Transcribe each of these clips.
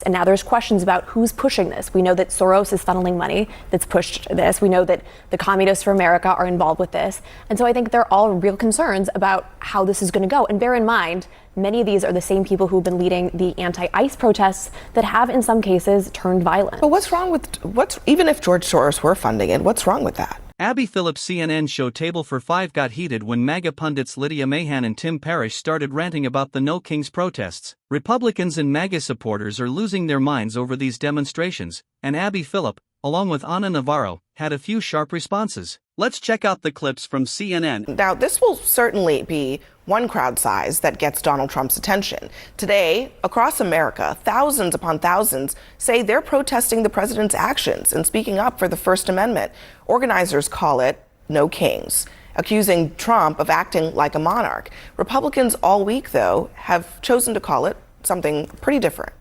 And now there's questions about who's pushing this. We know that Soros is funneling money that's pushed this. We know that the Communists for America are involved with this. And so I think they're all real concerns about how this is going to go. And bear in mind, many of these are the same people who've been leading the anti-ICE protests that have, in some cases, turned violent. But what's wrong with, even if George Soros were funding it, what's wrong with that? Abby Phillip CNN show Table for Five got heated when MAGA pundits Lydia Mahan and Tim Parrish started ranting about the No Kings protests. Republicans and MAGA supporters are losing their minds over these demonstrations, and Abby Phillip, along with Ana Navarro, had a few sharp responses. Let's check out the clips from CNN. Now, this will certainly be one crowd size that gets Donald Trump's attention. Today, across America, thousands upon thousands say they're protesting the president's actions and speaking up for the First Amendment. Organizers call it No Kings, accusing Trump of acting like a monarch. Republicans all week, though, have chosen to call it something pretty different.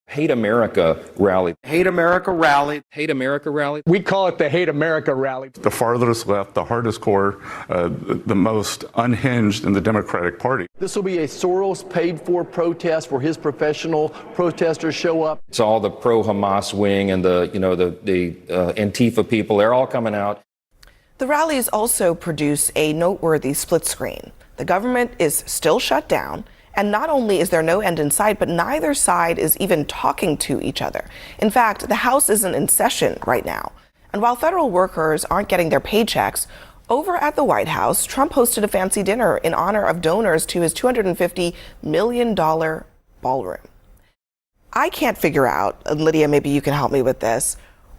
Hate America rally. Hate America rally. Hate America rally. We call it the Hate America rally. The farthest left, the hardest core, the most unhinged in the Democratic Party. This will be a Soros paid for protest where his professional protesters show up. It's all the pro-Hamas wing and the Antifa people. They're all coming out. The rallies also produce a noteworthy split screen. The government is still shut down. And not only is there no end in sight, but neither side is even talking to each other. In fact, the House isn't in session right now. And while federal workers aren't getting their paychecks, over at the White House, Trump hosted a fancy dinner in honor of donors to his $250 million ballroom. I can't figure out, and Lydia, maybe you can help me with this,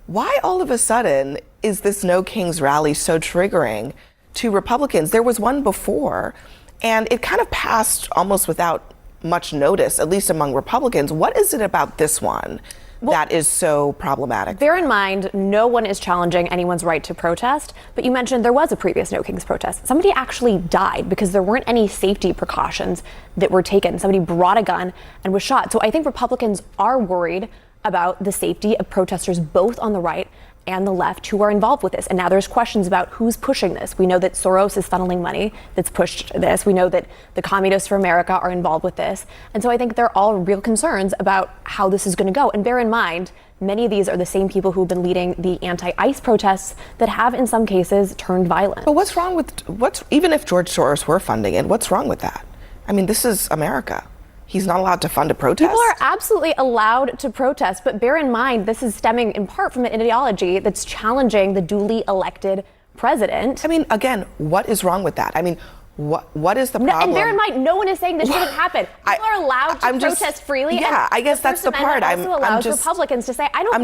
why all of a sudden is this No Kings rally so triggering to Republicans? There was one before, and it kind of passed almost without much notice, at least among Republicans. What is it about this one that is so problematic? Bear in mind, no one is challenging anyone's right to protest, but you mentioned there was a previous No Kings protest. Somebody actually died because there weren't any safety precautions that were taken. Somebody brought a gun and was shot. So I think Republicans are worried about the safety of protesters both on the right and the left who are involved with this. And now there's questions about who's pushing this. We know that Soros is funneling money that's pushed this. We know that the Communists for America are involved with this. And so I think they're all real concerns about how this is going to go. And bear in mind, many of these are the same people who've been leading the anti-ICE protests that have, in some cases, turned violent. But what's wrong with, even if George Soros were funding it, what's wrong with that? I mean, this is America. He's not allowed to fund a protest? People are absolutely allowed to protest, but bear in mind, this is stemming in part from an ideology that's challenging the duly elected president. I mean, again, what is wrong with that? I mean, what is the problem? And bear in mind, no one is saying this shouldn't happen. People are allowed to protest freely. Yeah, I guess that's the part. Also allows Republicans to say, I don't like it.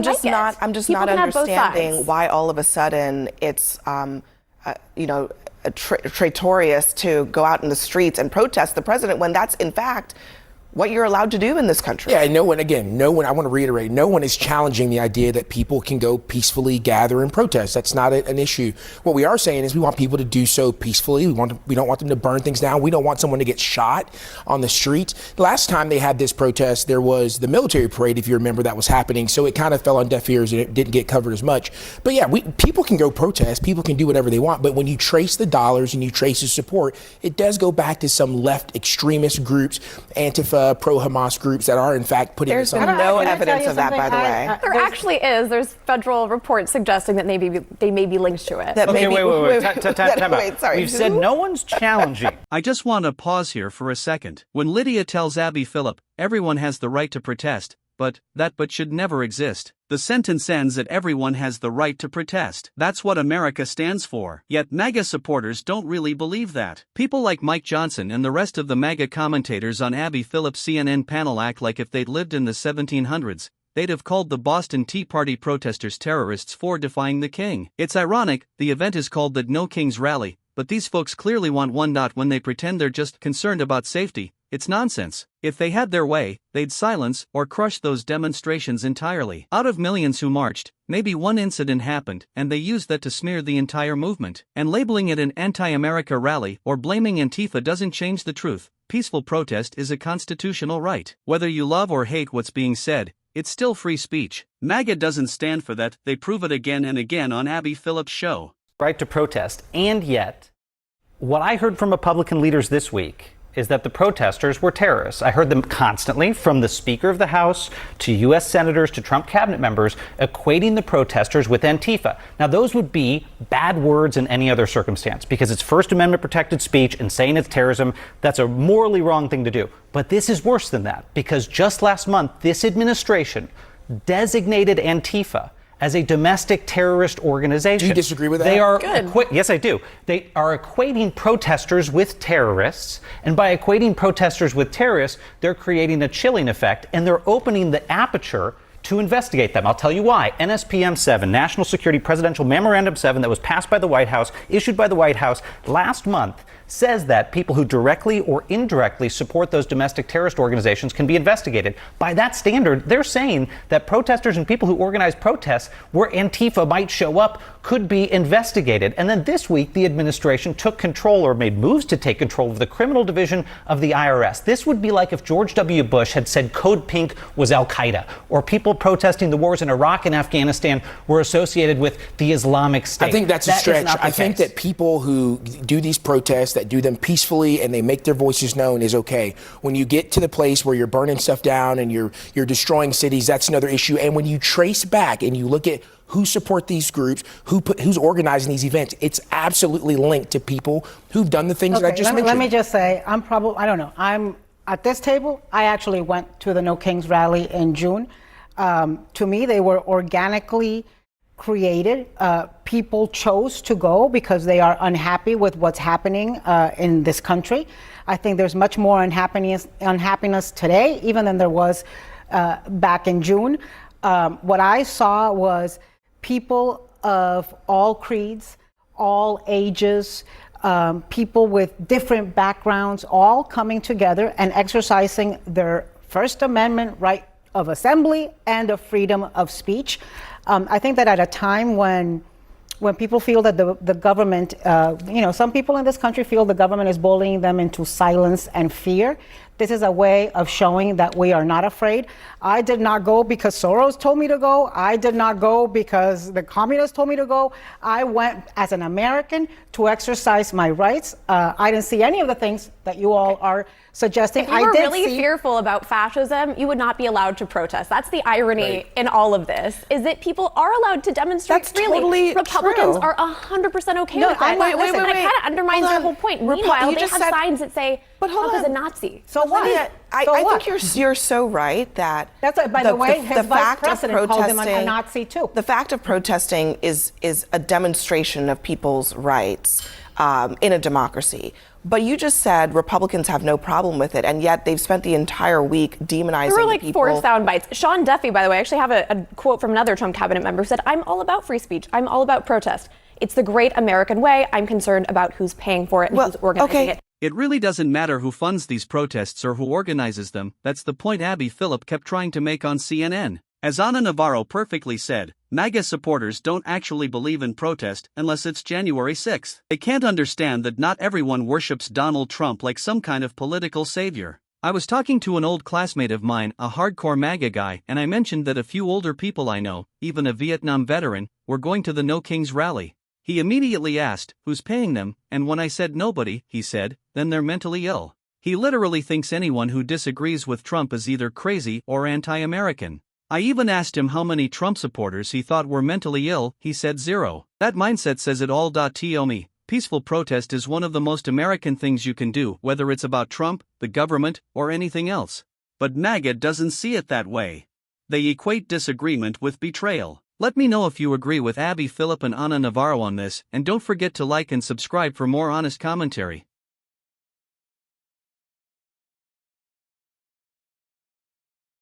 I'm just not understanding why all of a sudden it's, traitorous to go out in the streets and protest the president when that's, in fact, what you're allowed to do in this country. Yeah, no one, I want to reiterate, no one is challenging the idea that people can go peacefully gather and protest. That's not an issue. What we are saying is we want people to do so peacefully. We don't want them to burn things down. We don't want someone to get shot on the streets. Last time they had this protest, there was the military parade, if you remember, that was happening. So it kind of fell on deaf ears and it didn't get covered as much. But yeah, people can go protest. People can do whatever they want. But when you trace the dollars and you trace the support, it does go back to some left extremist groups, Antifa, pro-Hamas groups that are in fact putting There's been no evidence of that, by the way. There actually is. There's federal reports suggesting that they may be linked to it. Wait. Sorry. We've said no one's challenging. I just want to pause here for a second. When Lydia tells Abby Phillip, everyone has the right to protest, but should never exist. The sentence ends at everyone has the right to protest. That's what America stands for. Yet MAGA supporters don't really believe that. People like Mike Johnson and the rest of the MAGA commentators on Abby Phillip's CNN panel act like if they'd lived in the 1700s, they'd have called the Boston Tea Party protesters terrorists for defying the king. It's ironic, the event is called the No Kings Rally, but these folks clearly want one. When they pretend they're just concerned about safety, it's nonsense. If they had their way, they'd silence or crush those demonstrations entirely. Out of millions who marched, maybe one incident happened, and they used that to smear the entire movement. And labeling it an anti-America rally or blaming Antifa doesn't change the truth. Peaceful protest is a constitutional right. Whether you love or hate what's being said, it's still free speech. MAGA doesn't stand for that. They prove it again and again on Abby Phillip's show. Right to protest. And yet, what I heard from Republican leaders this week is that the protesters were terrorists. I heard them constantly, from the Speaker of the House to U.S. senators to Trump cabinet members, equating the protesters with Antifa. Now, those would be bad words in any other circumstance because it's First Amendment protected speech, and saying it's terrorism, that's a morally wrong thing to do. But this is worse than that, because just last month, this administration designated Antifa as a domestic terrorist organization. Do you disagree with that? They are yes, I do. They are equating protesters with terrorists, and by equating protesters with terrorists, they're creating a chilling effect, and they're opening the aperture to investigate them. I'll tell you why. NSPM 7, National Security Presidential Memorandum 7, that was passed by the White House, issued by the White House last month, says that people who directly or indirectly support those domestic terrorist organizations can be investigated. By that standard, they're saying that protesters and people who organize protests where Antifa might show up could be investigated. And then this week, the administration took control, or made moves to take control, of the criminal division of the IRS. This would be like if George W. Bush had said Code Pink was Al-Qaeda, or people protesting the wars in Iraq and Afghanistan were associated with the Islamic State. I think that's a stretch. I think that people who do these protests, that do them peacefully and they make their voices known, is okay. When you get to the place where you're burning stuff down and you're destroying cities, that's another issue. And when you trace back and you look at who support these groups, who's organizing these events, it's absolutely linked to people who've done the things that I just mentioned. Let me just say, I'm at this table. I actually went to the No Kings rally in June. To me, they were organically created. People chose to go because they are unhappy with what's happening in this country. I think there's much more unhappiness today, even than there was back in June. What I saw was people of all creeds, all ages, people with different backgrounds, all coming together and exercising their First Amendment right of assembly and of freedom of speech. I think that at a time when people feel that the government, some people in this country feel the government is bullying them into silence and fear. This is a way of showing that we are not afraid. I did not go because Soros told me to go. I did not go because the communists told me to go. I went as an American to exercise my rights. I didn't see any of the things that you all are suggesting. If you were really fearful about fascism, you would not be allowed to protest. That's the irony in all of this, is that people are allowed to demonstrate freely. Totally Republicans true. are 100% okay with that. Wait, and it kind of undermines their whole point. Meanwhile, they have signs that say Trump is a Nazi. So what? I think you're so right that that's by the way, his vice president called him a Nazi too. The fact of protesting is a demonstration of people's rights in a democracy. But you just said Republicans have no problem with it, and yet they've spent the entire week demonizing there were like people. 4 sound bites. Sean Duffy, by the way, I actually have a quote from another Trump cabinet member who said, "I'm all about free speech. I'm all about protest. It's the great American way. I'm concerned about who's paying for it and who's organizing it." It really doesn't matter who funds these protests or who organizes them. That's the point Abby Phillip kept trying to make on CNN. As Ana Navarro perfectly said, MAGA supporters don't actually believe in protest unless it's January 6th. They can't understand that not everyone worships Donald Trump like some kind of political savior. I was talking to an old classmate of mine, a hardcore MAGA guy, and I mentioned that a few older people I know, even a Vietnam veteran, were going to the No Kings rally. He immediately asked, "Who's paying them?" And when I said nobody, he said, "Then they're mentally ill." He literally thinks anyone who disagrees with Trump is either crazy or anti-American. I even asked him how many Trump supporters he thought were mentally ill. He said 0. That mindset says it all. To me, peaceful protest is one of the most American things you can do, whether it's about Trump, the government, or anything else. But MAGA doesn't see it that way. They equate disagreement with betrayal. Let me know if you agree with Abby Phillip and Ana Navarro on this, and don't forget to like and subscribe for more honest commentary.